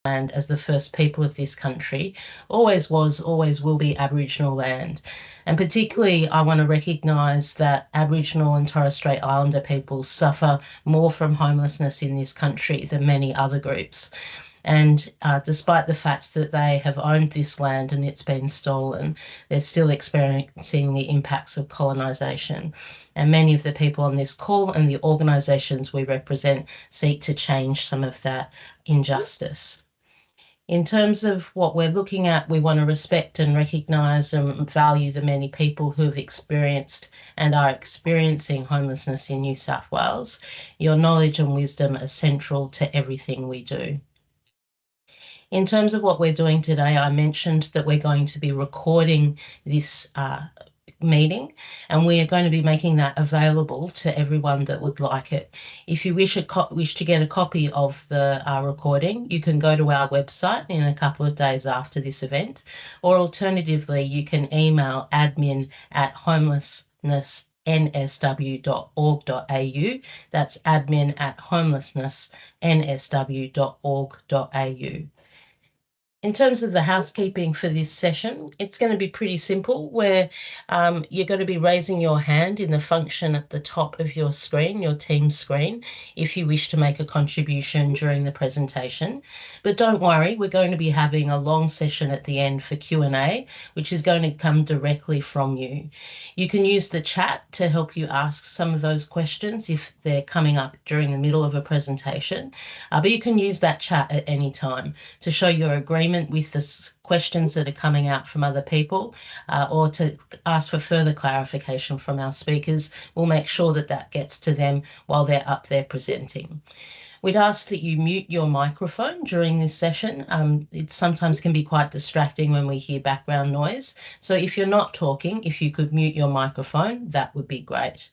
land as the first people of this country always was, always will be Aboriginal land. And particularly, I want to recognise that Aboriginal and Torres Strait Islander people suffer more from homelessness in this country than many other groups. And despite the fact that they have owned this land and it's been stolen, they're still experiencing the impacts of colonisation. And many of the people on this call and the organisations we represent seek to change some of that injustice. In terms of what we're looking at, we want to respect and recognise and value the many people who have experienced and are experiencing homelessness in New South Wales. Your knowledge and wisdom are central to everything we do. In terms of what we're doing today, I mentioned that we're going to be recording this meeting, and we are going to be making that available to everyone that would like it. If you wish to get a copy of the recording, you can go to our website in a couple of days after this event, or alternatively, you can email admin@homelessnessnsw.org.au. That's admin@homelessnessnsw.org.au. In terms of the housekeeping for this session, it's going to be pretty simple, where you're going to be raising your hand in the function at the top of your screen, your Teams screen, if you wish to make a contribution during the presentation. But don't worry, we're going to be having a long session at the end for Q&A, which is going to come directly from you. You can use the chat to help you ask some of those questions if they're coming up during the middle of a presentation, but you can use that chat at any time to show your agreement with the questions that are coming out from other people, or to ask for further clarification from our speakers. We'll make sure that that gets to them while they're up there presenting. We'd ask that you mute your microphone during this session. It sometimes can be quite distracting when we hear background noise. So if you're not talking, if you could mute your microphone, that would be great.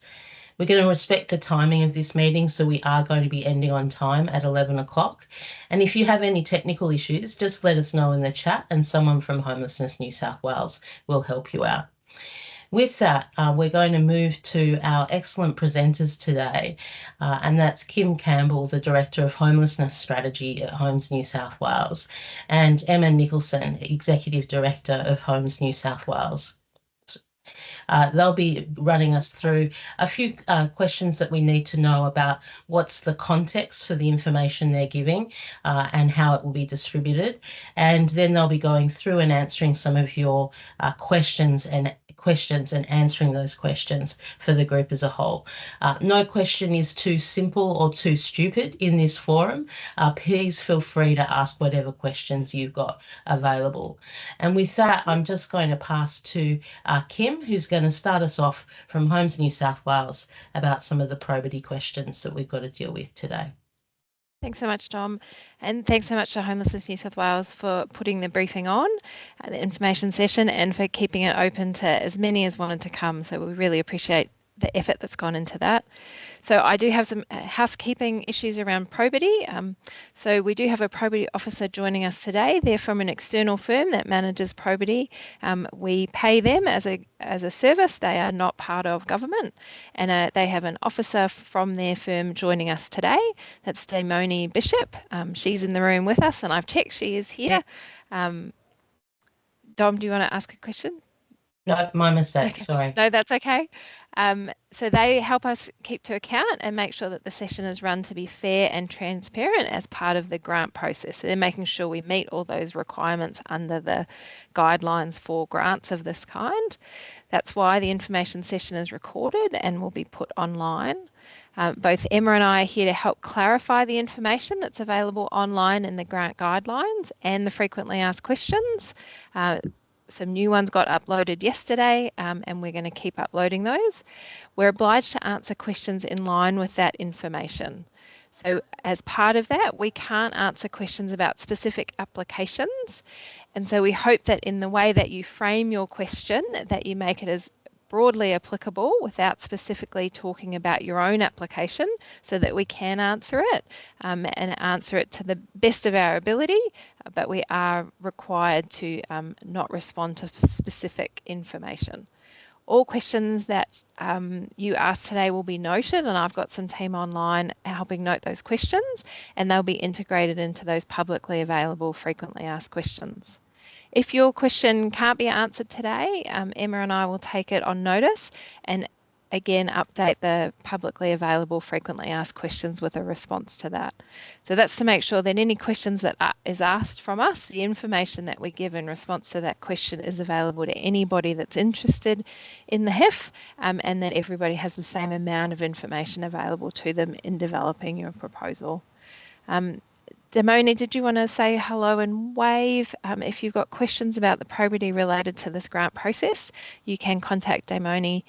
We're going to respect the timing of this meeting, so we are going to be ending on time at 11 o'clock. And if you have any technical issues, just let us know in the chat and someone from Homelessness New South Wales will help you out. With that, we're going to move to our excellent presenters today, and that's Kim Campbell, the Director of Homelessness Strategy at Homes New South Wales, and Emma Nicholson, Executive Director of Homes New South Wales. They'll be running us through a few questions that we need to know about what's the context for the information they're giving, and how it will be distributed. And then they'll be going through and answering some of your questions and answering those questions for the group as a whole. No question is too simple or too stupid in this forum. Please feel free to ask whatever questions you've got available. And with that, I'm just going to pass to Kim, who's going to start us off from Homes New South Wales about some of the probity questions that we've got to deal with today. Thanks so much, Dom, and thanks so much to Homelessness New South Wales for putting the briefing on, the information session, and for keeping it open to as many as wanted to come. So we really appreciate the effort that's gone into that. So I do have some housekeeping issues around probity. So we do have a probity officer joining us today. They're from an external firm that manages probity. We pay them as a service. They are not part of government, and they have an officer from their firm joining us today. That's Damoni Bishop. She's in the room with us, and I've checked she is here. Dom, do you want to ask a question? No, my mistake, okay. Sorry. No, that's okay. So they help us keep to account and make sure that the session is run to be fair and transparent as part of the grant process. So they're making sure we meet all those requirements under the guidelines for grants of this kind. That's why the information session is recorded and will be put online. Both Emma and I are here to help clarify the information that's available online in the grant guidelines and the frequently asked questions. Some new ones got uploaded yesterday, and we're going to keep uploading those. We're obliged to answer questions in line with that information. So as part of that, we can't answer questions about specific applications. And so we hope that in the way that you frame your question, that you make it as broadly applicable without specifically talking about your own application, so that we can answer it and answer it to the best of our ability, but we are required to not respond to specific information. All questions that you ask today will be noted, and I've got some team online helping note those questions, and they'll be integrated into those publicly available frequently asked questions. If your question can't be answered today, Emma and I will take it on notice and again update the publicly available frequently asked questions with a response to that. So that's to make sure that any questions that is asked from us, the information that we give in response to that question is available to anybody that's interested in the HIF, and that everybody has the same amount of information available to them in developing your proposal. Damoni, did you want to say hello and wave? If you've got questions about the probity related to this grant process, you can contact Damoni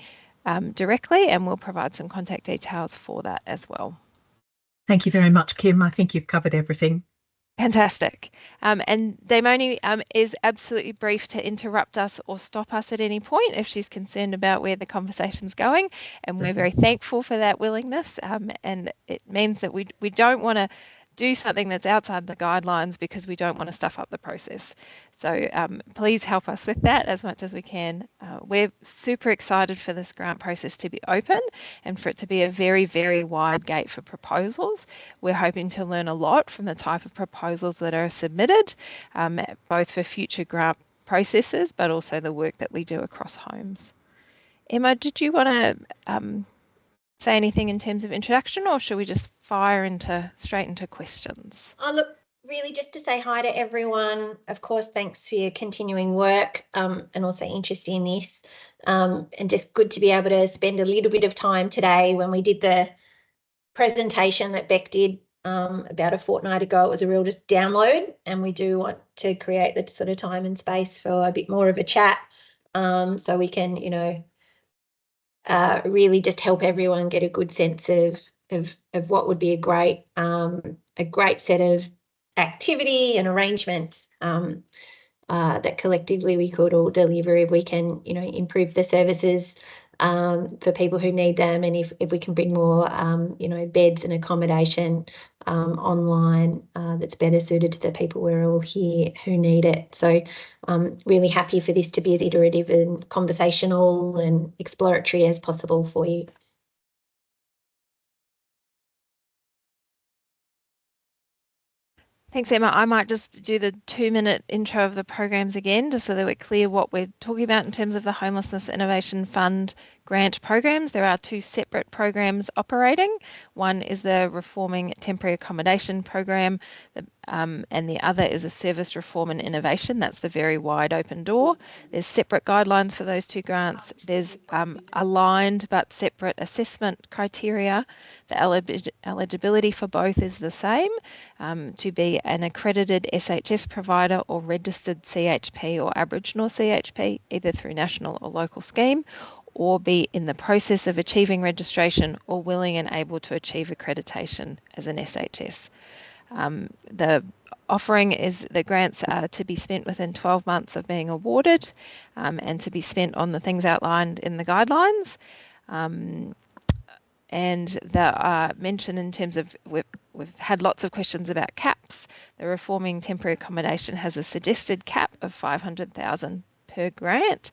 directly, and we'll provide some contact details for that as well. Thank you very much, Kim. I think you've covered everything. Fantastic. And Damoni is absolutely brief to interrupt us or stop us at any point if she's concerned about where the conversation's going. And we're very thankful for that willingness. And it means that we don't want to do something that's outside the guidelines because we don't want to stuff up the process. So please help us with that as much as we can. We're super excited for this grant process to be open and for it to be a very, very wide gate for proposals. We're hoping to learn a lot from the type of proposals that are submitted, both for future grant processes, but also the work that we do across homes. Emma, did you want to say anything in terms of introduction, or should we just fire straight into questions? Oh, look, really just to say hi to everyone. Of course, thanks for your continuing work and also interest in this. And just good to be able to spend a little bit of time today. When we did the presentation that Beck did about a fortnight ago, it was a real just download, and we do want to create the sort of time and space for a bit more of a chat, so we can, you know, really just help everyone get a good sense of what would be a great set of activity and arrangements that collectively we could all deliver if we can, you know, improve the services for people who need them, and if we can bring more, you know, beds and accommodation online that's better suited to the people we're all here who need it. So really happy for this to be as iterative and conversational and exploratory as possible for you. Thanks, Emma. I might just do the 2-minute intro of the programs again, just so that we're clear what we're talking about in terms of the Homelessness Innovation Fund grant programs. There are 2 separate programs operating. One is the Reforming Temporary Accommodation Program, and the other is a Service Reform and Innovation. That's the very wide open door. There's separate guidelines for those 2 grants. There's aligned but separate assessment criteria. The eligibility for both is the same, to be an accredited SHS provider or registered CHP or Aboriginal CHP, either through national or local scheme, or be in the process of achieving registration or willing and able to achieve accreditation as an SHS. The offering is the grants are to be spent within 12 months of being awarded, and to be spent on the things outlined in the guidelines. And the mention in terms of, we've had lots of questions about caps. The Reforming Temporary Accommodation has a suggested cap of $500,000 per grant,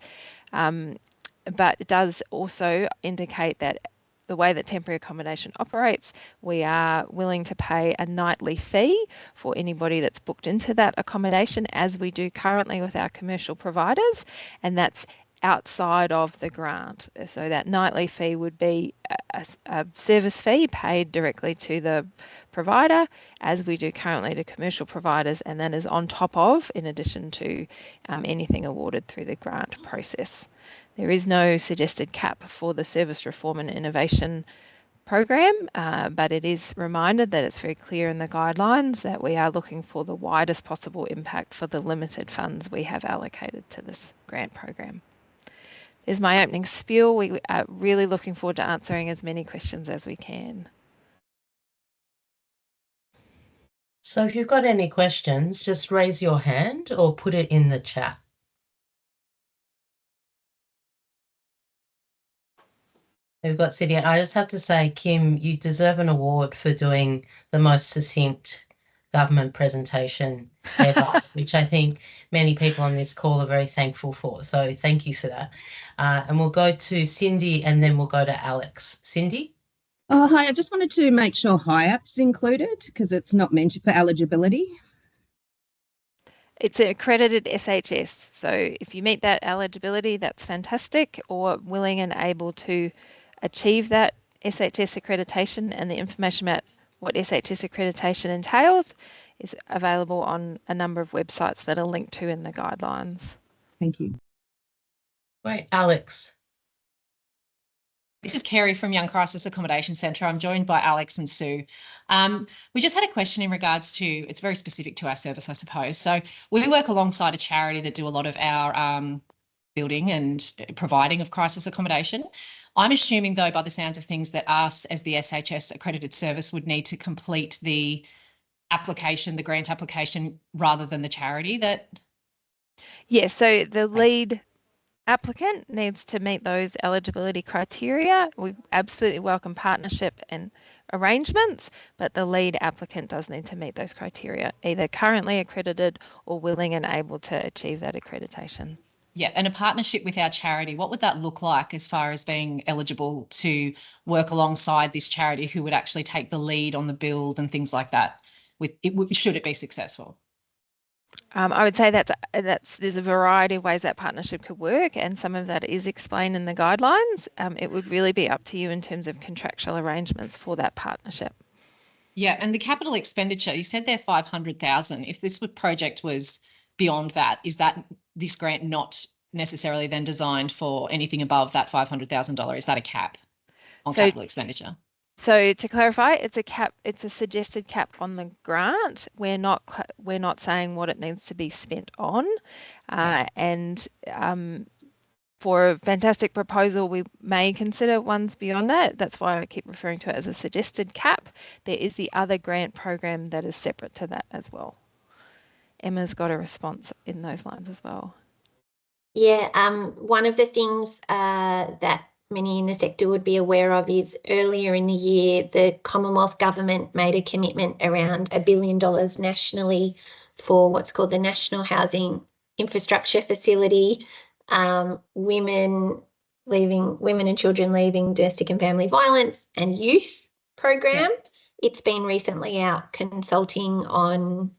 but it does also indicate that the way that temporary accommodation operates, we are willing to pay a nightly fee for anybody that's booked into that accommodation, as we do currently with our commercial providers, and that's outside of the grant. So that nightly fee would be a service fee paid directly to the provider, as we do currently to commercial providers, and that is on top of, in addition to anything awarded through the grant process. There is no suggested cap for the Service Reform and Innovation program, but it is reminded that it's very clear in the guidelines that we are looking for the widest possible impact for the limited funds we have allocated to this grant program. There's my opening spiel. We are really looking forward to answering as many questions as we can. So if you've got any questions, just raise your hand or put it in the chat. We've got Cydia. I just have to say, Kim, you deserve an award for doing the most succinct government presentation ever, which I think many people on this call are very thankful for. So thank you for that. And we'll go to Cindy and then we'll go to Alex. Cindy? Oh, hi. I just wanted to make sure HIAP's included because it's not mentioned for eligibility. It's an accredited SHS. So if you meet that eligibility, that's fantastic, or willing and able to achieve that SHS accreditation, and the information about what SHS accreditation entails is available on a number of websites that are linked to in the guidelines. Thank you. Great. Alex? This is Kerry from Young Crisis Accommodation Centre. I'm joined by Alex and Sue. We just had a question in regards to, it's very specific to our service, I suppose. So we work alongside a charity that do a lot of our building and providing of crisis accommodation. I'm assuming, though, by the sounds of things, that us as the SHS accredited service would need to complete the application, the grant application, rather than the charity that... Yes, so the lead applicant needs to meet those eligibility criteria. We absolutely welcome partnership and arrangements, but the lead applicant does need to meet those criteria, either currently accredited or willing and able to achieve that accreditation. Yeah, and a partnership with our charity, what would that look like as far as being eligible to work alongside this charity who would actually take the lead on the build and things like that, should it be successful? I would say that there's a variety of ways that partnership could work, and some of that is explained in the guidelines. It would really be up to you in terms of contractual arrangements for that partnership. Yeah, and the capital expenditure, you said there 500,000. If this project was beyond that, is that this grant not necessarily then designed for anything above that $500,000? Is that a cap on capital expenditure? So to clarify, it's a cap. It's a suggested cap on the grant. We're not saying what it needs to be spent on, and for a fantastic proposal, we may consider ones beyond that. That's why I keep referring to it as a suggested cap. There is the other grant program that is separate to that as well. Emma's got a response in those lines as well. Yeah, one of the things that many in the sector would be aware of is earlier in the year, the Commonwealth Government made a commitment around $1 billion nationally for what's called the National Housing Infrastructure Facility. Women and children leaving domestic and family violence and youth program. Yeah. It's been recently out consulting on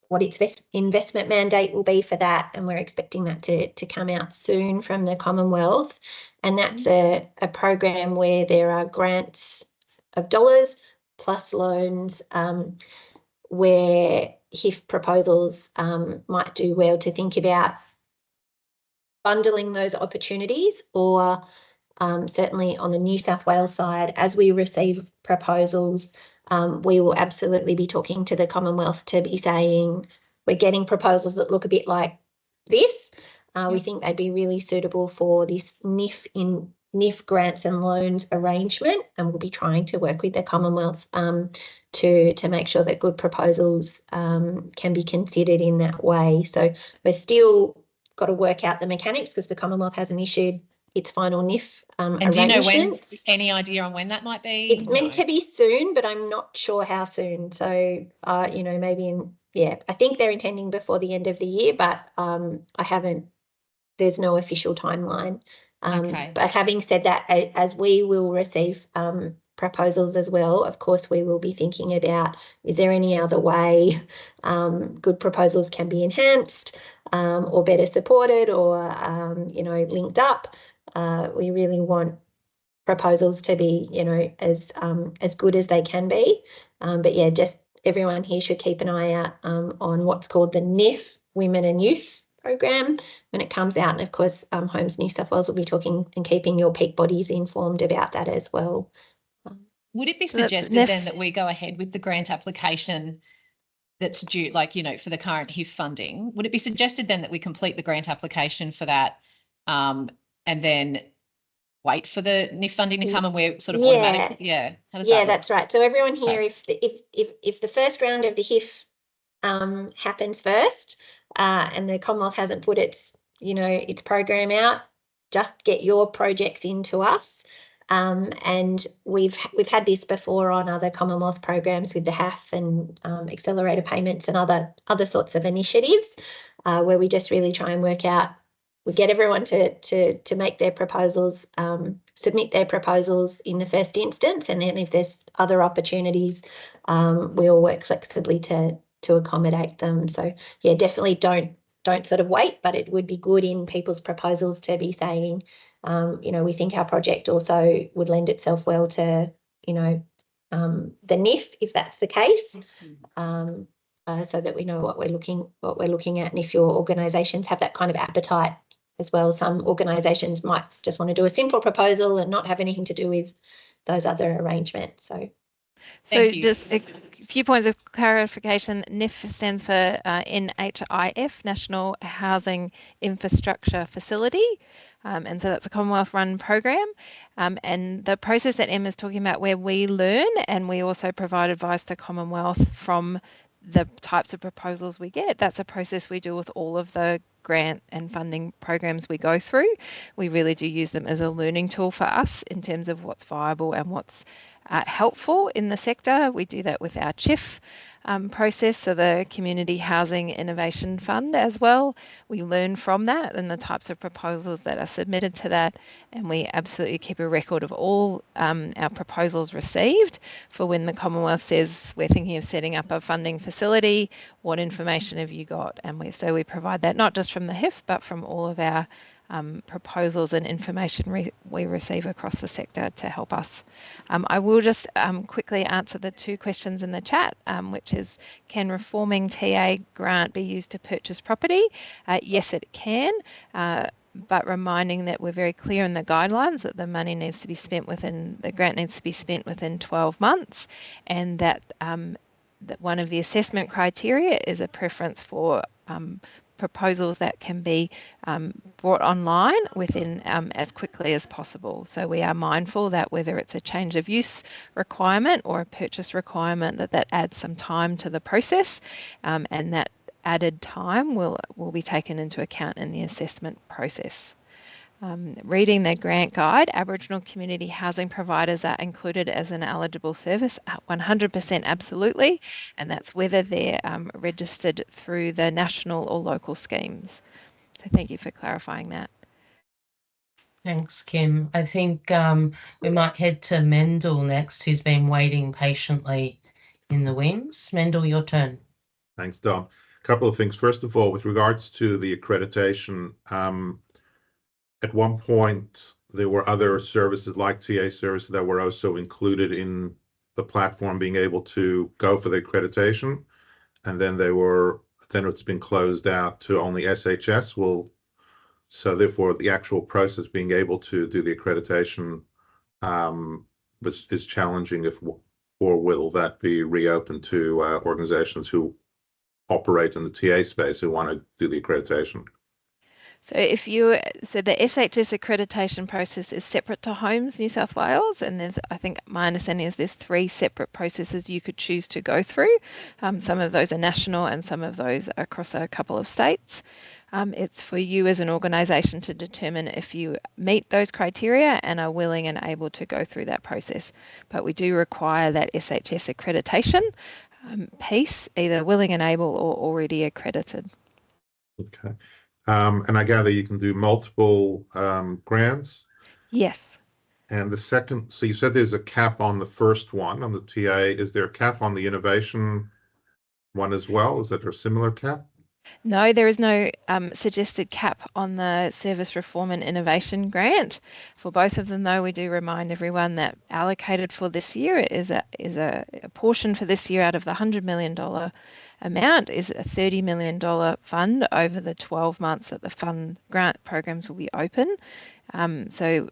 what its investment mandate will be for that, and we're expecting that to come out soon from the Commonwealth. And that's a program where there are grants of dollars plus loans, where HIF proposals might do well to think about bundling those opportunities, or certainly on the New South Wales side, as we receive proposals, we will absolutely be talking to the Commonwealth to be saying, we're getting proposals that look a bit like this. We think they'd be really suitable for this NIF grants and loans arrangement, and we'll be trying to work with the Commonwealth to make sure that good proposals can be considered in that way. So we're still got to work out the mechanics because the Commonwealth hasn't issued its final NIF and do you know when, any idea on when that might be? It's meant to be soon, but I'm not sure how soon. So, maybe I think they're intending before the end of the year, but there's no official timeline. Okay. But having said that, as we will receive proposals as well, of course, we will be thinking about, is there any other way good proposals can be enhanced or better supported or, linked up. We really want proposals to be, as good as they can be. But yeah, just everyone here should keep an eye out on what's called the NIF Women and Youth program when it comes out. And of course, Homes New South Wales will be talking and keeping your peak bodies informed about that as well. Would it be suggested then that we go ahead with the grant application that's due, for the current HIF funding? Would it be suggested then that we complete the grant application for that and then wait for the NIF funding to come and we're sort of automatically, How does that work? That's right. So everyone here, if the first round of the HIF happens first and the Commonwealth hasn't put its program out, just get your projects into us. And we've had this before on other Commonwealth programs with the HIF and accelerator payments and other sorts of initiatives, where we just really try and work out. We get everyone to make their proposals, submit their proposals in the first instance, and then if there's other opportunities, we'll work flexibly to accommodate them. So yeah, definitely don't sort of wait, but it would be good in people's proposals to be saying, we think our project also would lend itself well to, the NIF, if that's the case, so that we know what we're looking at, and if your organisations have that kind of appetite as well. Some organisations might just want to do a simple proposal and not have anything to do with those other arrangements. So just a few points of clarification. NIF stands for NHIF, National Housing Infrastructure Facility. And so that's a Commonwealth-run program. And the process that Emma's talking about, where we learn and we also provide advice to Commonwealth from the types of proposals we get, that's a process we do with all of the grant and funding programs we go through. We really do use them as a learning tool for us in terms of what's viable and what's helpful in the sector. We do that with our HIF process, so the Community Housing Innovation Fund as well. We learn from that and the types of proposals that are submitted to that, and we absolutely keep a record of all our proposals received for when the Commonwealth says we're thinking of setting up a funding facility, what information have you got? And we provide that not just from the HIF but from all of our proposals and information we receive across the sector to help us. I will just quickly answer the two questions in the chat, which is, can reforming TA grant be used to purchase property? Yes, it can, but reminding that we're very clear in the guidelines that the money needs to be spent the grant needs to be spent within 12 months, and that one of the assessment criteria is a preference for proposals that can be brought online within as quickly as possible. So we are mindful that whether it's a change of use requirement or a purchase requirement, that adds some time to the process, and that added time will be taken into account in the assessment process. Reading the grant guide, Aboriginal community housing providers are included as an eligible service, 100% absolutely, and that's whether they're registered through the national or local schemes. So thank you for clarifying that. Thanks, Kim. I think we might head to Mendel next, who's been waiting patiently in the wings. Mendel, your turn. Thanks, Dom. A couple of things. First of all, with regards to the accreditation, at one point, there were other services like TA services that were also included in the platform being able to go for the accreditation. And then it's been closed out to only SHS so therefore the actual process being able to do the accreditation is challenging, or will that be reopened to organizations who operate in the TA space who want to do the accreditation? So the SHS accreditation process is separate to Homes New South Wales, and I think my understanding is there's 3 separate processes you could choose to go through. Some of those are national and some of those are across a couple of states. It's for you as an organisation to determine if you meet those criteria and are willing and able to go through that process. But we do require that SHS accreditation piece, either willing and able or already accredited. Okay. And I gather you can do multiple grants? Yes. And the second, so you said there's a cap on the first one, on the TA. Is there a cap on the innovation one as well? Is there a similar cap? No, there is no suggested cap on the Service Reform and Innovation Grant. For both of them, though, we do remind everyone that allocated for this year is a portion for this year out of the $100 million amount is a $30 million fund over the 12 months that the fund grant programs will be open. So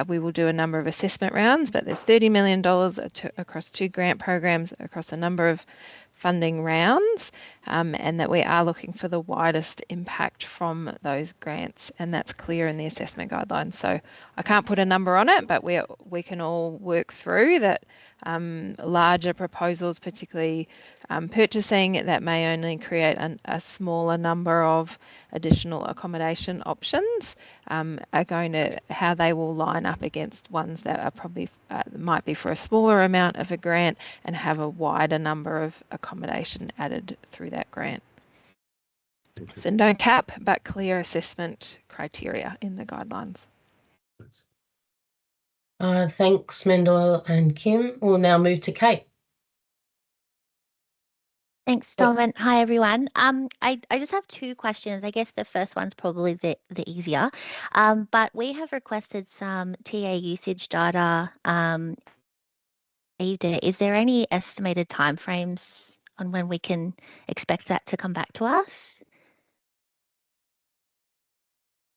we will do a number of assessment rounds, but there's $30 million across 2 grant programs across a number of funding rounds, and that we are looking for the widest impact from those grants, and that's clear in the assessment guidelines. So I can't put a number on it, but we can all work through that. larger proposals, particularly purchasing, that may only create a smaller number of additional accommodation options, are going to, how they will line up against ones that are probably might be for a smaller amount of a grant and have a wider number of accommodation added through that grant. So no cap, but clear assessment criteria in the guidelines. Thanks, Mendel and Kim. We'll now move to Kate. Thanks, Tom, and hi everyone. I just have two questions. I guess the first one's probably the easier. But we have requested some TA usage data. Is there any estimated timeframes on when we can expect that to come back to us?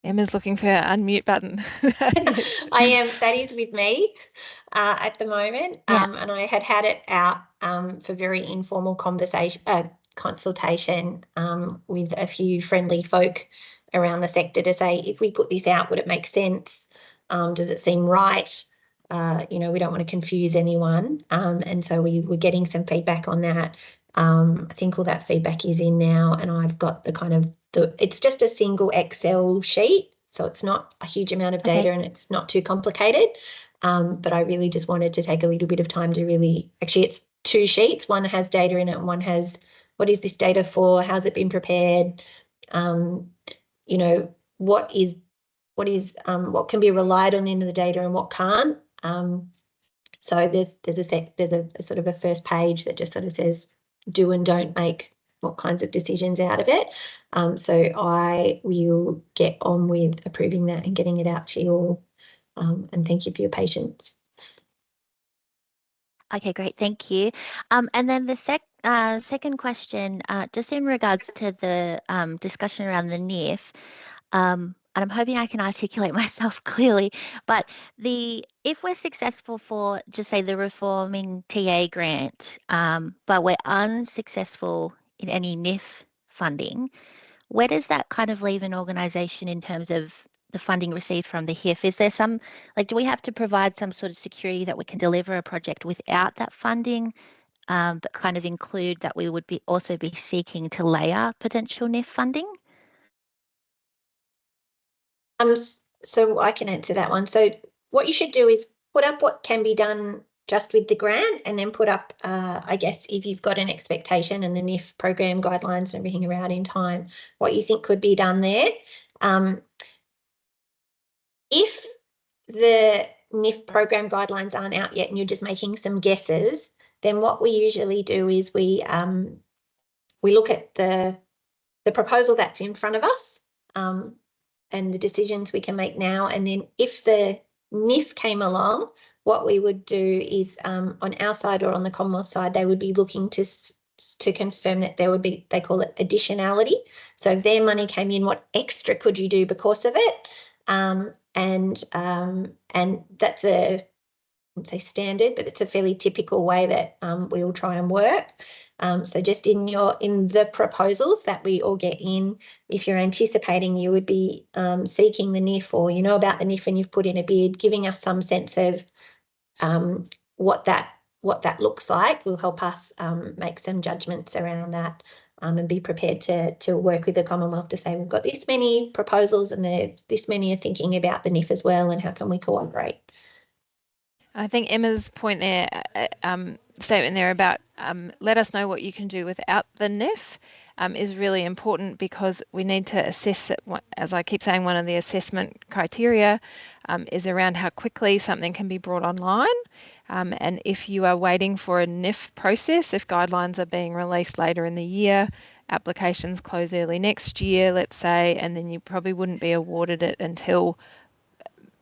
Emma's looking for her unmute button. I am. That is with me at the moment, and I had it out for very informal consultation with a few friendly folk around the sector to say, if we put this out, would it make sense? Does it seem right? We don't want to confuse anyone, and so we were getting some feedback on that. I think all that feedback is in now, and I've got it's just a single Excel sheet, so it's not a huge amount of data and it's not too complicated. But I really just wanted to take a little bit of time to actually it's two sheets. One has data in it and one has, what is this data for? How's it been prepared? What can be relied on in the data and what can't? So there's a sort of a first page that just sort of says do and don't make what kinds of decisions out of it. So I will get on with approving that and getting it out to you all. And thank you for your patience. Okay, great. Thank you. And then the second question, just in regards to the discussion around the NIF, and I'm hoping I can articulate myself clearly, but if we're successful for, just say, the Reforming TA grant, but we're unsuccessful in any NIF funding, where does that kind of leave an organisation in terms of the funding received from the HIF? Is there some, do we have to provide some sort of security that we can deliver a project without that funding, but kind of include that we would also be seeking to layer potential NIF funding? So I can answer that one. So what you should do is put up what can be done just with the grant, and then put up, I guess, if you've got an expectation and the NIF program guidelines and everything around in time, what you think could be done there. If the NIF program guidelines aren't out yet and you're just making some guesses, then what we usually do is we look at the proposal that's in front of us, and the decisions we can make now. And then if the NIF came along, what we would do is on our side or on the Commonwealth side, they would be looking to confirm that there would be, they call it additionality. So if their money came in, what extra could you do because of it? And that's I wouldn't say standard, but it's a fairly typical way that we will try and work. So just in the proposals that we all get in, if you're anticipating you would be seeking the NIF, or you know about the NIF and you've put in a bid, giving us some sense of what that looks like will help us make some judgments around that, and be prepared to work with the Commonwealth to say we've got this many proposals and this many are thinking about the NIF as well, and how can we cooperate? I think Emma's point there, statement there about let us know what you can do without the NIF is really important, because we need to assess it. As I keep saying, one of the assessment criteria is around how quickly something can be brought online. And if you are waiting for a NIF process, if guidelines are being released later in the year, applications close early next year, let's say, and then you probably wouldn't be awarded it until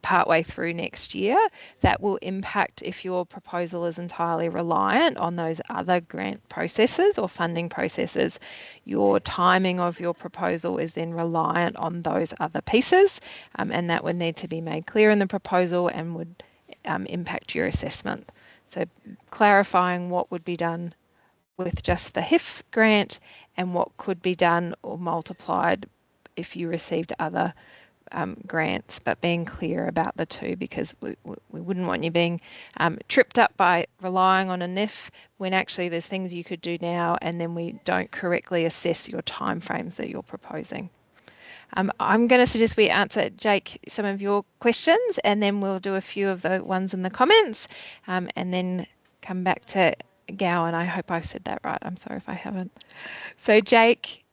partway through next year, that will impact if your proposal is entirely reliant on those other grant processes or funding processes. Your timing of your proposal is then reliant on those other pieces, and that would need to be made clear in the proposal and would impact your assessment. So clarifying what would be done with just the HIF grant and what could be done or multiplied if you received other grants, but being clear about the two, because we wouldn't want you being tripped up by relying on a NIF when actually there's things you could do now, and then we don't correctly assess your timeframes that you're proposing. I'm going to suggest we answer, Jake, some of your questions, and then we'll do a few of the ones in the comments, and then come back to Gowan. I hope I've said that right. I'm sorry if I haven't. So, Jake,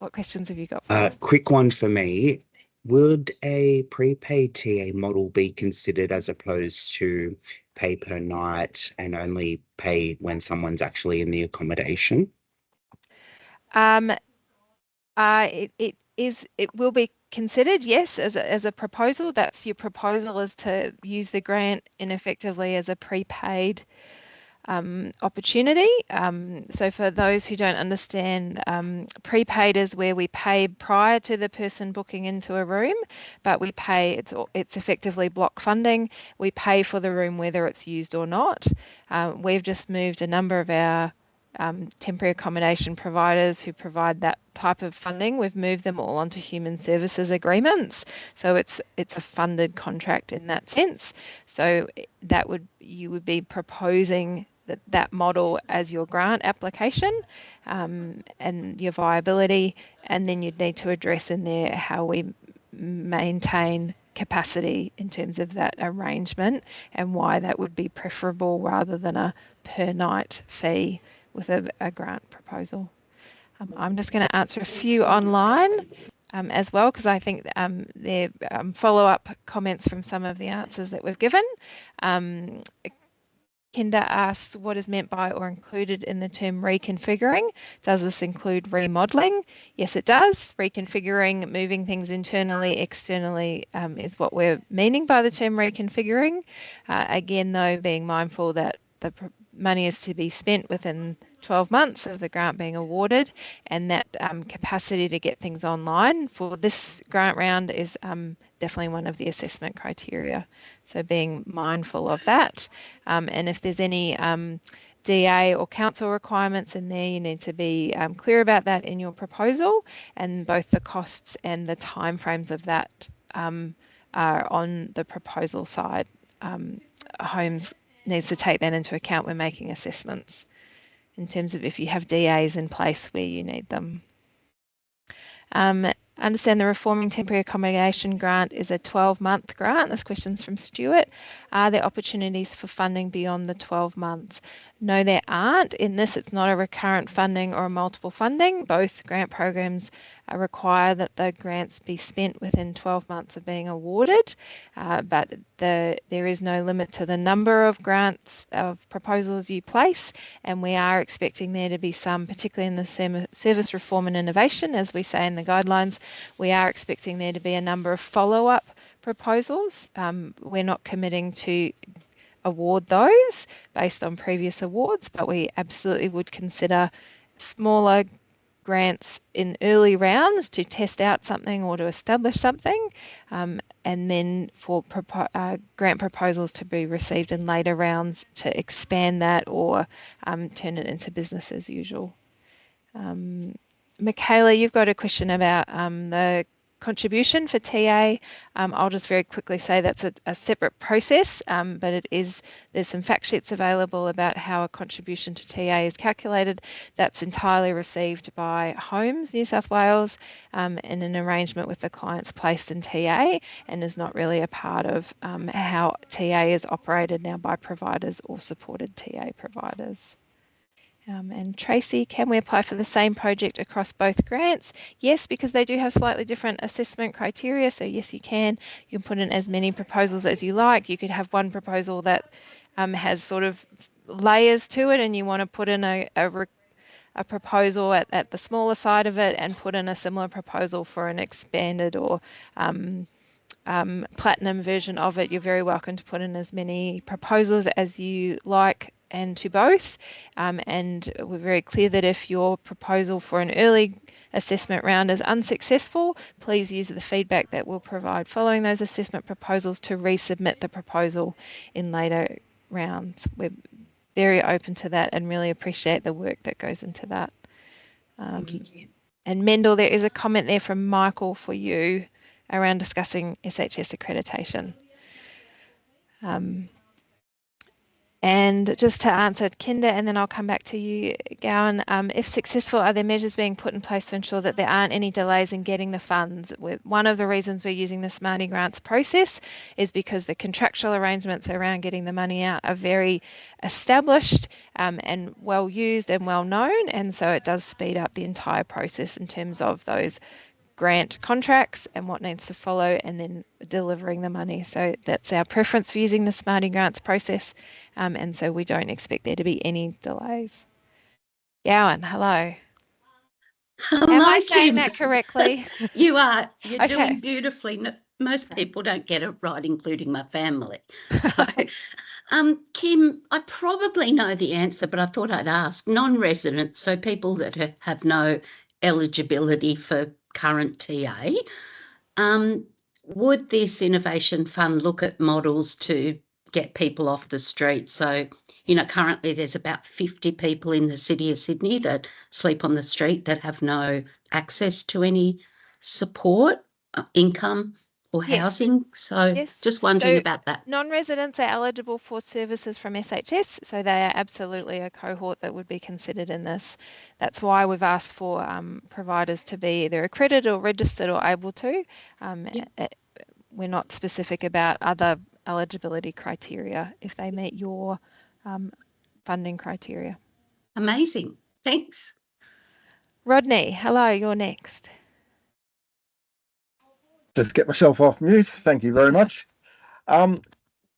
what questions have you got for us? Quick one for me. Would a prepaid TA model be considered as opposed to pay per night and only pay when someone's actually in the accommodation? It will be considered, yes, as a proposal. That's your proposal, is to use the grant ineffectively as a prepaid opportunity. So for those who don't understand, prepaid is where we pay prior to the person booking into a room, but we pay, it's effectively block funding. We pay for the room whether it's used or not. We've just moved a number of our temporary accommodation providers who provide that type of funding. We've moved them all onto human services agreements, so it's a funded contract in that sense. So you would be proposing that model as your grant application, and your viability, and then you'd need to address in there how we maintain capacity in terms of that arrangement, and why that would be preferable rather than a per night fee with a grant proposal. I'm just going to answer a few online as well, because I think they're follow-up comments from some of the answers that we've given. Kinder asks, what is meant by or included in the term reconfiguring? Does this include remodeling? Yes, it does. Reconfiguring, moving things internally, externally, is what we're meaning by the term reconfiguring. Again, though, being mindful that the money is to be spent within 12 months of the grant being awarded, and that capacity to get things online for this grant round is definitely one of the assessment criteria. So being mindful of that, and if there's any DA or council requirements in there, you need to be clear about that in your proposal, and both the costs and the timeframes of that are on the proposal side. Homes needs to take that into account when making assessments, in terms of if you have DAs in place where you need them. Understand the Reforming Temporary Accommodation Grant is a 12-month grant. This question's from Stuart. Are there opportunities for funding beyond the 12 months? No, there aren't. In this, it's not a recurrent funding or a multiple funding. Both grant programs require that the grants be spent within 12 months of being awarded, but there is no limit to the number of grants of proposals you place, and we are expecting there to be some, particularly in the service reform and innovation, as we say in the guidelines, we are expecting there to be a number of follow-up proposals. We're not committing to award those based on previous awards, but we absolutely would consider smaller grants in early rounds to test out something or to establish something, and then for grant proposals to be received in later rounds to expand that or turn it into business as usual. Michaela, you've got a question about the contribution for TA. I'll just very quickly say that's a separate process, but there's some fact sheets available about how a contribution to TA is calculated. That's entirely received by Homes New South Wales in an arrangement with the clients placed in TA, and is not really a part of how TA is operated now by providers or supported TA providers. And Tracy, can we apply for the same project across both grants? Yes, because they do have slightly different assessment criteria. So yes, you can. You can put in as many proposals as you like. You could have one proposal that has sort of layers to it, and you want to put in a proposal at the smaller side of it, and put in a similar proposal for an expanded or platinum version of it. You're very welcome to put in as many proposals as you like, and to both, and we're very clear that if your proposal for an early assessment round is unsuccessful, please use the feedback that we'll provide following those assessment proposals to resubmit the proposal in later rounds. We're very open to that and really appreciate the work that goes into that. Thank you. And Mendel, there is a comment there from Michael for you. around discussing SHS accreditation. And just to answer Kinder, and then I'll come back to you, Gowan, if successful, are there measures being put in place to ensure that there aren't any delays in getting the funds? One of the reasons we're using the Smarty Grants process is because the contractual arrangements around getting the money out are very established and well used and well known, and so it does speed up the entire process in terms of those grant contracts and what needs to follow, and then delivering the money. So that's our preference for using the Smarty Grants process, and so we don't expect there to be any delays. Gowan, hello. Hello, Am I saying Kim. that correctly? You are. You're Okay. doing beautifully. Most people don't get it right, including my family. So, Kim, I probably know the answer, but I thought I'd ask. Non-residents, so people that have no eligibility for current TA, would this Innovation Fund look at models to get people off the street? So, you know, currently there's about 50 people in the City of Sydney that sleep on the street that have no access to any support, income or Yes. housing. So Yes. just wondering So about that. non-residents are eligible for services from SHS, so they are absolutely a cohort that would be considered in this. That's why we've asked for providers to be either accredited or registered or able to. We're not specific about other eligibility criteria if they meet your funding criteria. Amazing. Thanks. Rodney, hello, you're next. Just get myself off mute. Thank you very much.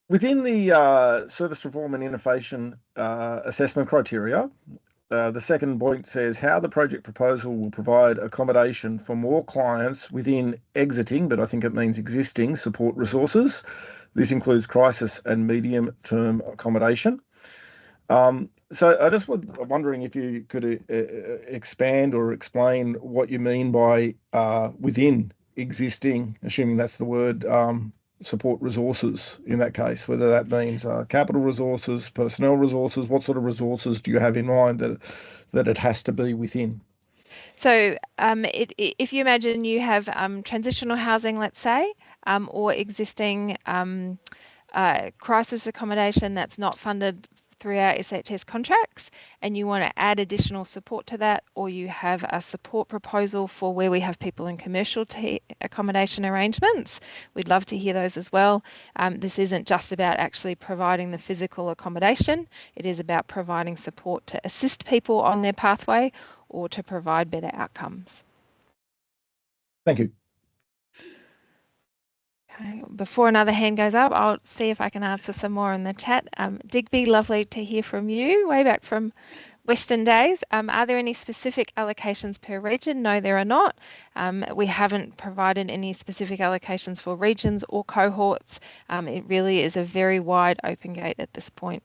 Within the Service Reform and Innovation assessment criteria, the second point says how the project proposal will provide accommodation for more clients within exiting, but I think it means existing, support resources. This includes crisis and medium-term accommodation. So I just was wondering if you could expand or explain what you mean by within existing, assuming that's the word, support resources in that case, whether that means capital resources, personnel resources. What sort of resources do you have in mind that it has to be within? So if you imagine you have transitional housing, let's say, or existing crisis accommodation that's not funded through our SHS contracts, and you want to add additional support to that, or you have a support proposal for where we have people in commercial accommodation arrangements, we'd love to hear those as well. This isn't just about actually providing the physical accommodation, it is about providing support to assist people on their pathway or to provide better outcomes. Thank you. Okay, before another hand goes up, I'll see if I can answer some more in the chat. Digby, lovely to hear from you, way back from Western days. Are there any specific allocations per region? No, there are not. We haven't provided any specific allocations for regions or cohorts. It really is a very wide open gate at this point.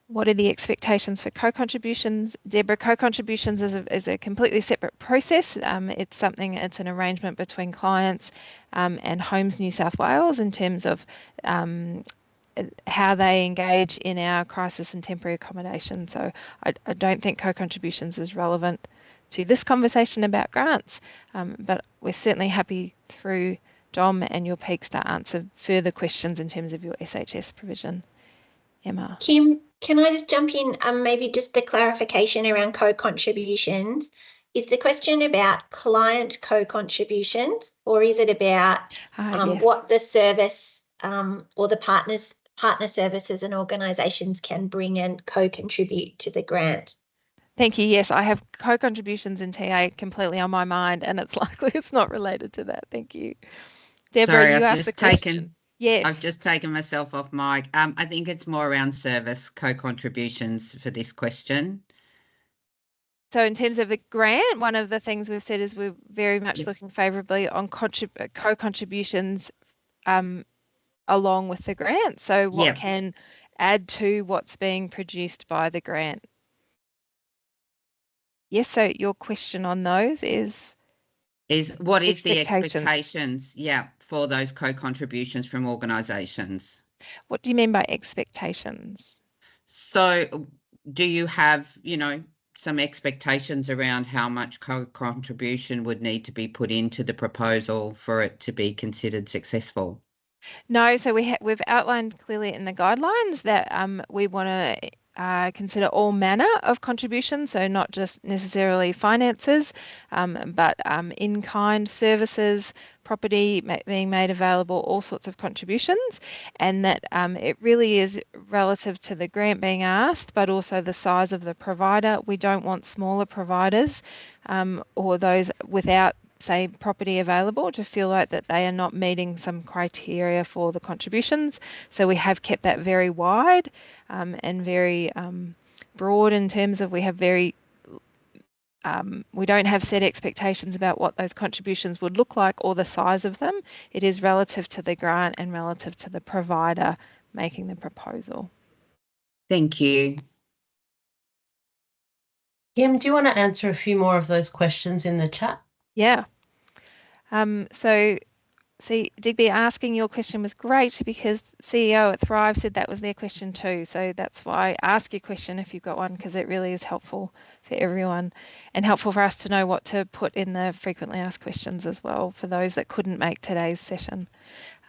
What are the expectations for co-contributions? Deborah, co-contributions is a completely separate process. It's an arrangement between clients and Homes New South Wales in terms of how they engage in our crisis and temporary accommodation. So I don't think co-contributions is relevant to this conversation about grants, but we're certainly happy through Dom and your peaks to answer further questions in terms of your SHS provision. Emma. Kim, can I just jump in? Maybe just the clarification around co-contributions. Is the question about client co-contributions, or is it about Yes. what the service or the partner services and organisations can bring and co-contribute to the grant? Thank you. Yes, I have co-contributions in TA completely on my mind, and it's likely it's not related to that. Thank you. Deborah, Sorry, you I've asked just the question. Yes. I've just taken myself off mic. I think it's more around service co-contributions for this question. So in terms of a grant, one of the things we've said is we're very much looking favourably on co-contributions along with the grant. So what can add to what's being produced by the grant? Yes, so your question on those is what is the expectations, for those co-contributions from organisations? What do you mean by expectations? So do you have, some expectations around how much co-contribution would need to be put into the proposal for it to be considered successful? No, so we've outlined clearly in the guidelines that we want to consider all manner of contributions, so not just necessarily finances, but in-kind services, property being made available, all sorts of contributions, and that it really is relative to the grant being asked, but also the size of the provider. We don't want smaller providers or those without, say, property available to feel like that they are not meeting some criteria for the contributions. So we have kept that very wide and very broad in terms of we don't have set expectations about what those contributions would look like or the size of them. It is relative to the grant and relative to the provider making the proposal. Thank you. Kim, do you want to answer a few more of those questions in the chat? Yeah. So see, Digby, asking your question was great because CEO at Thrive said that was their question too. So that's why ask your question if you've got one, because it really is helpful for everyone and helpful for us to know what to put in the frequently asked questions as well for those that couldn't make today's session.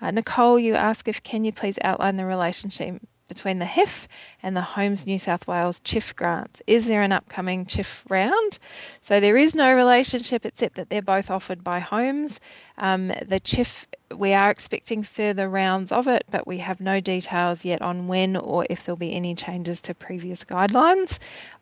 Nicole, you ask can you please outline the relationship between the HIF and the Homes New South Wales CHIF grants? Is there an upcoming CHIF round? So there is no relationship except that they're both offered by Homes. The CHIF, we are expecting further rounds of it, but we have no details yet on when or if there'll be any changes to previous guidelines.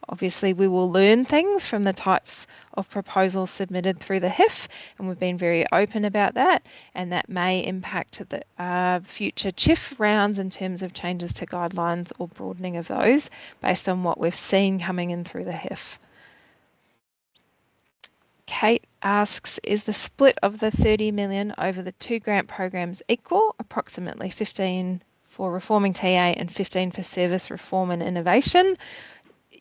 Obviously, we will learn things from the types of proposals submitted through the HIF, and we've been very open about that, and that may impact the future CHIF rounds in terms of changes to guidelines or broadening of those based on what we've seen coming in through the HIF. Kate asks, is the split of the 30 million over the two grant programs equal, approximately 15 for reforming TA and 15 for service reform and innovation?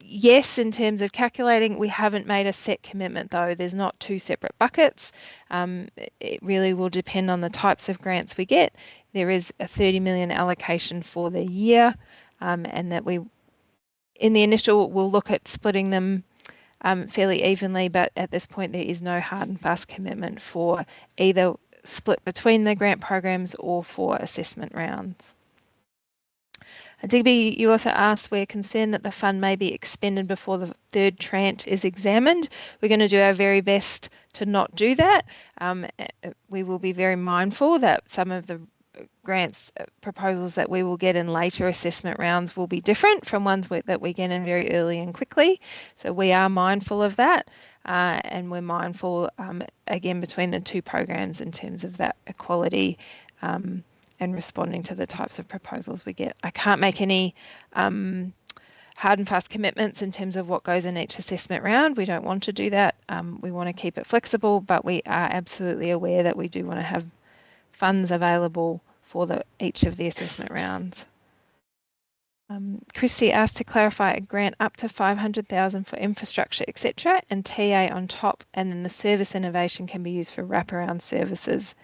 Yes, in terms of calculating, we haven't made a set commitment though. There's not two separate buckets. It really will depend on the types of grants we get. There is a 30 million allocation for the year, and that we, in the initial, we'll look at splitting them fairly evenly, but at this point there is no hard and fast commitment for either split between the grant programs or for assessment rounds. Digby, you also asked, we're concerned that the fund may be expended before the third tranche is examined. We're going to do our very best to not do that. We will be very mindful that some of the grants proposals that we will get in later assessment rounds will be different from ones that we get in very early and quickly. So we are mindful of that, and we're mindful again between the two programs in terms of that equality and responding to the types of proposals we get. I can't make any hard and fast commitments in terms of what goes in each assessment round. We don't want to do that. We want to keep it flexible, but we are absolutely aware that we do want to have funds available for each of the assessment rounds. Christy asked to clarify a grant up to 500,000 for infrastructure, etc., and TA on top, and then the service innovation can be used for wraparound services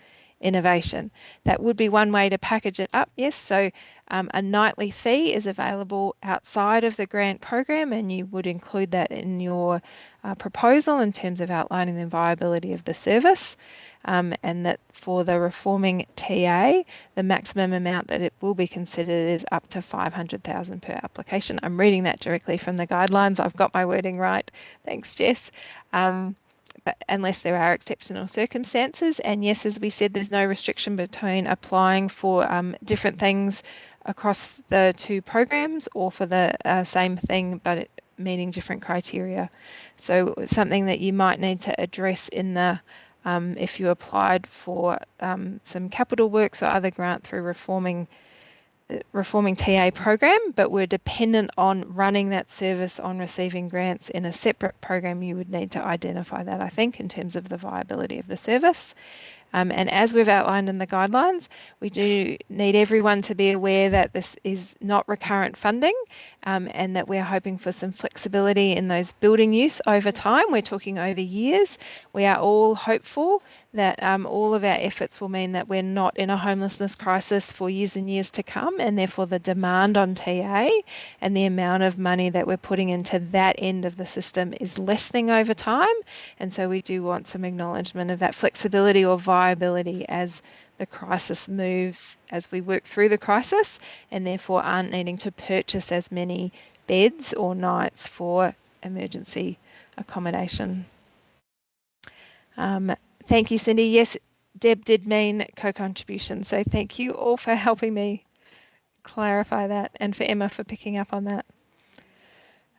innovation. That would be one way to package it up, yes. So a nightly fee is available outside of the grant program, and you would include that in your proposal in terms of outlining the viability of the service. And that for the reforming TA, the maximum amount that it will be considered is up to 500,000 per application. I'm reading that directly from the guidelines. I've got my wording right. Thanks, Jess. But unless there are exceptional circumstances, and yes, as we said, there's no restriction between applying for different things across the two programs or for the same thing but meeting different criteria. So something that you might need to address in the if you applied for some capital works or other grant through reforming TA program, but we're dependent on running that service on receiving grants in a separate program, you would need to identify that, I think, in terms of the viability of the service. And as we've outlined in the guidelines, we do need everyone to be aware that this is not recurrent funding, and that we're hoping for some flexibility in those building use over time. We're talking over years. We are all hopeful that all of our efforts will mean that we're not in a homelessness crisis for years and years to come, and therefore the demand on TA and the amount of money that we're putting into that end of the system is lessening over time. And so we do want some acknowledgement of that flexibility or viability as the crisis moves, as we work through the crisis, and therefore aren't needing to purchase as many beds or nights for emergency accommodation. Thank you, Cindy. Yes, Deb did mean co-contribution. So thank you all for helping me clarify that, and for Emma for picking up on that.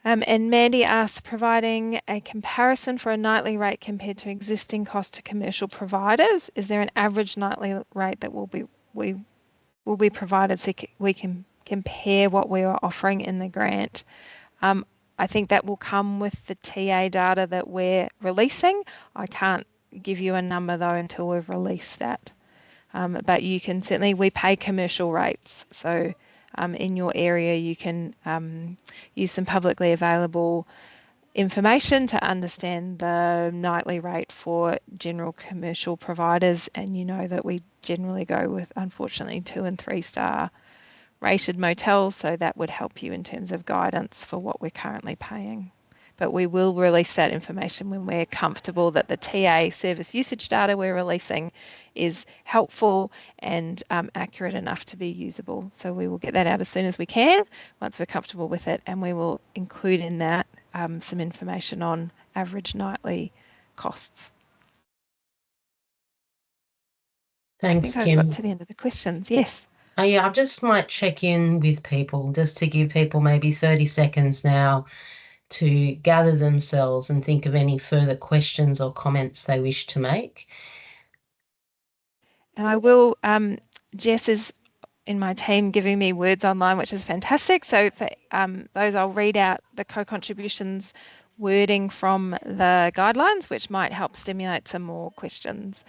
And Mandy asks, providing a comparison for a nightly rate compared to existing cost to commercial providers, is there an average nightly rate that will be provided so we can compare what we are offering in the grant? I think that will come with the TA data that we're releasing. I can't give you a number though until we've released that. But you can certainly, we pay commercial rates. So in your area, you can use some publicly available information to understand the nightly rate for general commercial providers. And you know that we generally go with, unfortunately, 2 and 3 star rated motels. So that would help you in terms of guidance for what we're currently paying. But we will release that information when we're comfortable that the TA service usage data we're releasing is helpful and accurate enough to be usable. So we will get that out as soon as we can, once we're comfortable with it, and we will include in that some information on average nightly costs. Thanks, I think Kim. I've got to the end of the questions. Yes. Yeah, I just might check in with people just to give people maybe 30 seconds now to gather themselves and think of any further questions or comments they wish to make. And I will, Jess is in my team giving me words online, which is fantastic. So for those, I'll read out the co-contributions wording from the guidelines, which might help stimulate some more questions.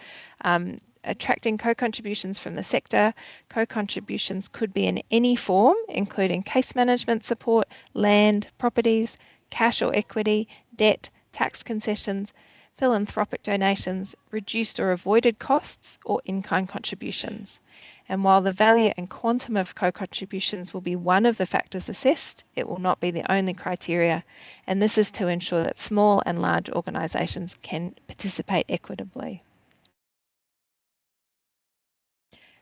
Attracting co-contributions from the sector. Co-contributions could be in any form, including case management support, land, properties, cash or equity, debt, tax concessions, philanthropic donations, reduced or avoided costs, or in-kind contributions. And while the value and quantum of co-contributions will be one of the factors assessed, it will not be the only criteria. And this is to ensure that small and large organisations can participate equitably.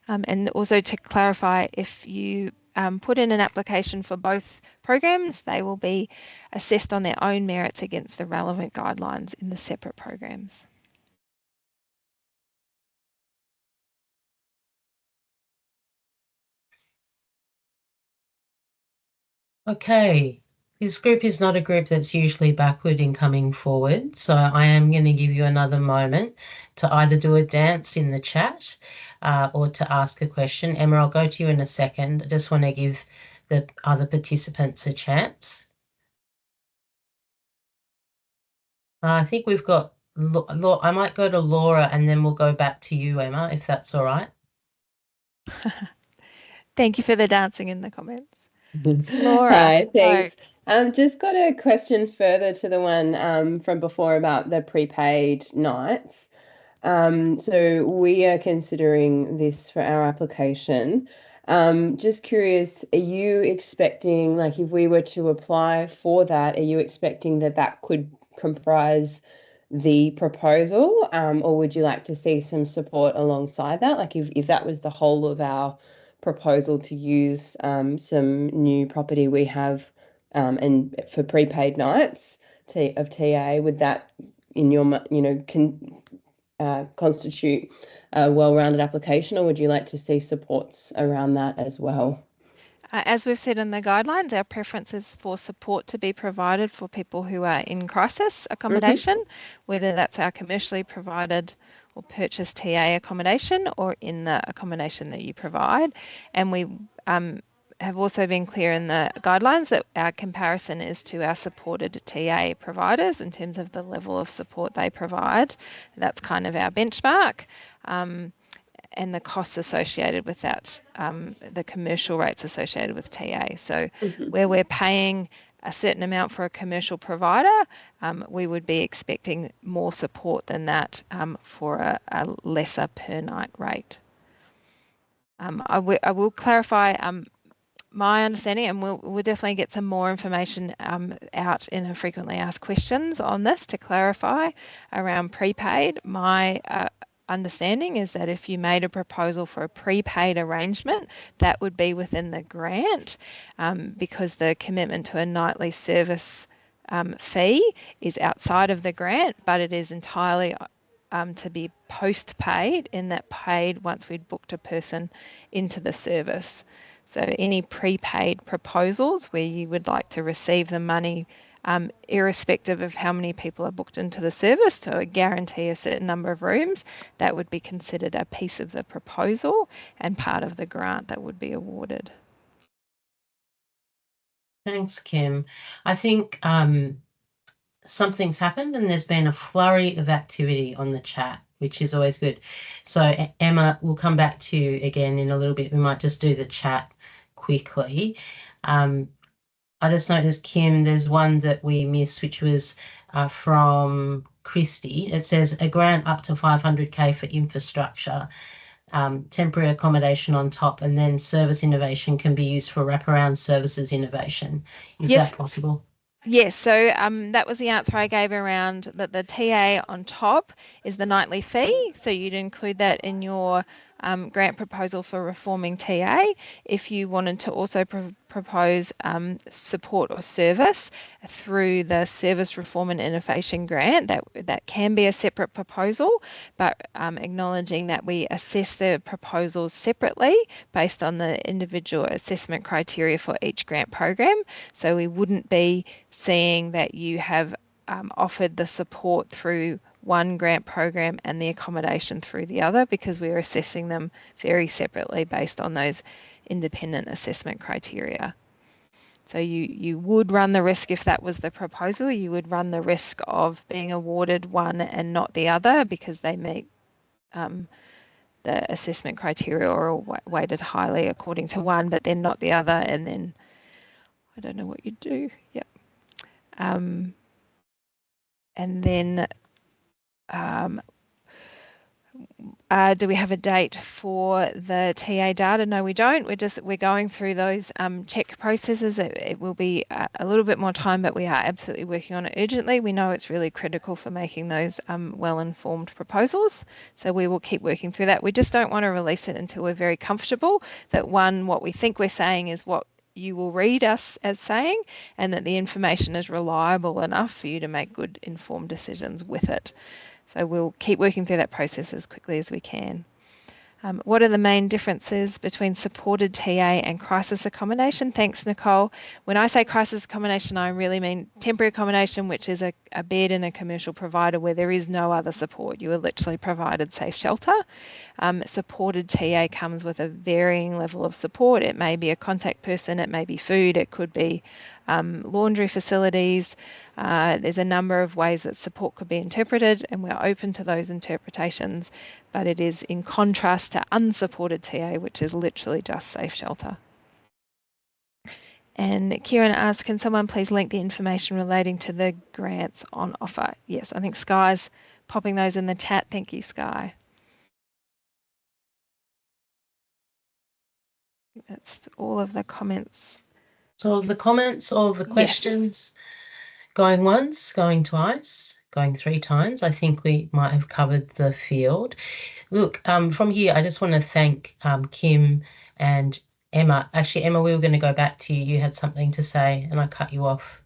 And also to clarify, if you put in an application for both programs, they will be assessed on their own merits against the relevant guidelines in the separate programs. Okay, this group is not a group that's usually backward in coming forward, so I am going to give you another moment to either do a dance in the chat or to ask a question. Emma, I'll go to you in a second. I just want to give the other participants a chance. I think we've got, I might go to Laura and then we'll go back to you, Emma, if that's all right. Thank you for the dancing in the comments. Laura. Hi, thanks. Just got a question further to the one from before about the prepaid nights. So we are considering this for our application. Just curious, are you expecting, like if we were to apply for that, are you expecting that that could comprise the proposal, or would you like to see some support alongside that? Like if that was the whole of our proposal to use some new property we have and for prepaid nights of TA, would that in your, constitute a well-rounded application, or would you like to see supports around that as well? As we've said in the guidelines, our preference is for support to be provided for people who are in crisis accommodation, whether that's our commercially provided or purchased TA accommodation or in the accommodation that you provide. And we have also been clear in the guidelines that our comparison is to our supported TA providers in terms of the level of support they provide. That's kind of our benchmark. And the costs associated with that, the commercial rates associated with TA. So where we're paying a certain amount for a commercial provider, we would be expecting more support than that for a lesser per night rate. I will clarify my understanding, and we'll definitely get some more information out in a frequently asked questions on this to clarify around prepaid. My understanding is that if you made a proposal for a prepaid arrangement, that would be within the grant, because the commitment to a nightly service fee is outside of the grant, but it is entirely to be post-paid, in that paid once we'd booked a person into the service. So any prepaid proposals where you would like to receive the money irrespective of how many people are booked into the service to guarantee a certain number of rooms, that would be considered a piece of the proposal and part of the grant that would be awarded. Thanks, Kim. I think something's happened and there's been a flurry of activity on the chat, which is always good. So Emma, we'll come back to you again in a little bit. We might just do the chat quickly. I just noticed, Kim, there's one that we missed, which was from Christy. It says a grant up to 500K for infrastructure, temporary accommodation on top, and then service innovation can be used for wraparound services innovation. Is Yes. that possible? Yes, so that was the answer I gave around that the TA on top is the nightly fee. So you'd include that in your grant proposal for reforming TA. If you wanted to also propose support or service through the Service Reform and Innovation Grant, that can be a separate proposal, but acknowledging that we assess the proposals separately based on the individual assessment criteria for each grant program. So we wouldn't be seeing that you have offered the support through one grant program and the accommodation through the other, because we're assessing them very separately based on those independent assessment criteria. So you would run the risk, if that was the proposal, you would run the risk of being awarded one and not the other because they meet the assessment criteria or are weighted highly according to one, but then not the other, and then I don't know what you'd do. Yep. And then do we have a date for the TA data? No, we don't. We're going through those check processes. It will be a little bit more time, but we are absolutely working on it urgently. We know it's really critical for making those well-informed proposals. So we will keep working through that. We just don't want to release it until we're very comfortable that, one, what we think we're saying is what you will read us as saying, and that the information is reliable enough for you to make good informed decisions with it. So we'll keep working through that process as quickly as we can. What are the main differences between supported TA and crisis accommodation? Thanks, Nicole. When I say crisis accommodation, I really mean temporary accommodation, which is a bed in a commercial provider where there is no other support. You are literally provided safe shelter. Supported TA comes with a varying level of support. It may be a contact person, it may be food, it could be laundry facilities. There's a number of ways that support could be interpreted, and we're open to those interpretations, but it is in contrast to unsupported TA, which is literally just safe shelter. And Kieran asks, can someone please link the information relating to the grants on offer? Yes, I think Sky's popping those in the chat. Thank you, Sky. That's all of the comments. So the comments, all the questions, going once, going twice, going 3 times. I think we might have covered the field. Look, from here, I just want to thank Kim and Emma. Actually, Emma, we were going to go back to you. You had something to say and I cut you off.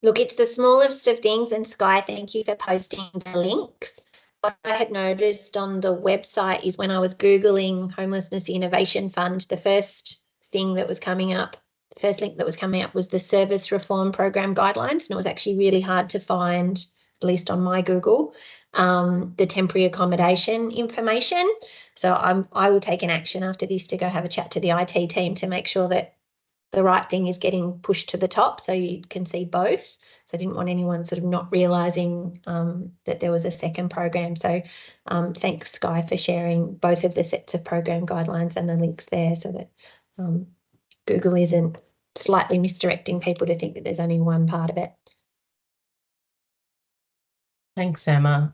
Look, it's the smallest of things, and Sky, thank you for posting the links. What I had noticed on the website is when I was Googling Homelessness Innovation Fund, the first thing that was coming up, the first link that was coming up was the Service Reform Program Guidelines, and it was actually really hard to find at least on my Google, the temporary accommodation information. So I will take an action after this to go have a chat to the IT team to make sure that the right thing is getting pushed to the top so you can see both. So I didn't want anyone sort of not realising that there was a second program. So thanks, Sky, for sharing both of the sets of program guidelines and the links there so that Google isn't slightly misdirecting people to think that there's only one part of it. Thanks, Emma.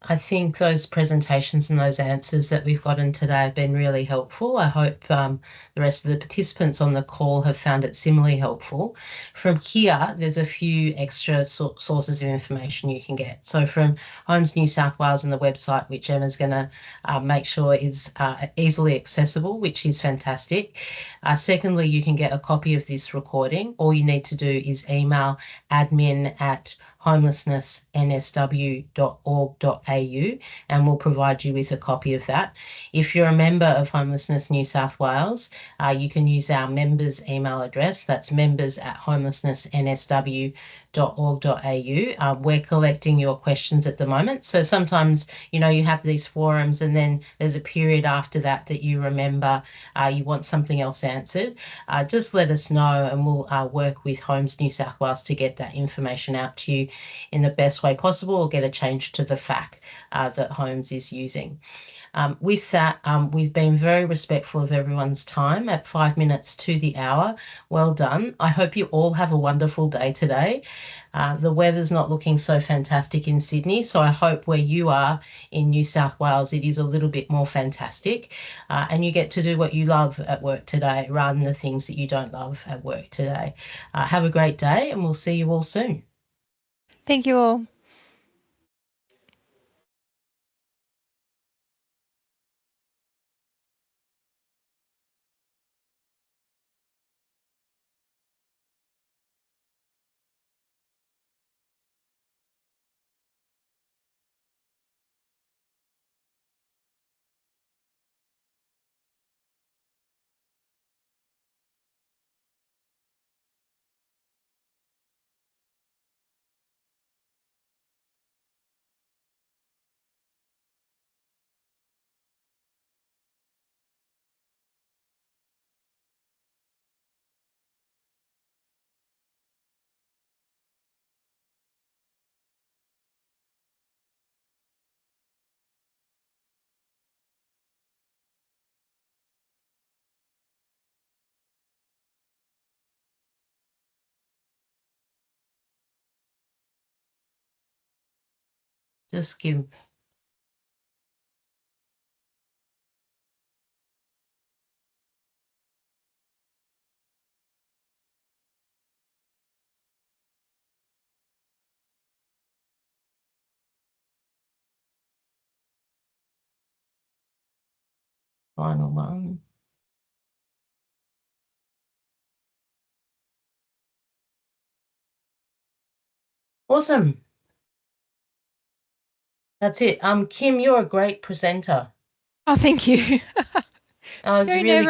I think those presentations and those answers that we've gotten today have been really helpful. I hope the rest of the participants on the call have found it similarly helpful. From here, there's a few extra sources of information you can get. So from Homes New South Wales and the website, which Emma's going to make sure is easily accessible, which is fantastic. Secondly, you can get a copy of this recording. All you need to do is email admin@homelessnessnsw.org.au and we'll provide you with a copy of that. If you're a member of Homelessness New South Wales, you can use our members email address. That's members@homelessnessnsw.org.au. We're collecting your questions at the moment. So sometimes, you know, you have these forums and then there's a period after that that you remember you want something else answered. Just let us know and we'll work with Homes New South Wales to get that information out to you in the best way possible or get a change to the FAQ that Homes is using. With that, we've been very respectful of everyone's time at 5 minutes to the hour. Well done. I hope you all have a wonderful day today. The weather's not looking so fantastic in Sydney, so I hope where you are in New South Wales, it is a little bit more fantastic and you get to do what you love at work today rather than the things that you don't love at work today. Have a great day and we'll see you all soon. Thank you all. Just give final one. Awesome. That's it. Kim, you're a great presenter. Oh, thank you. It's Very really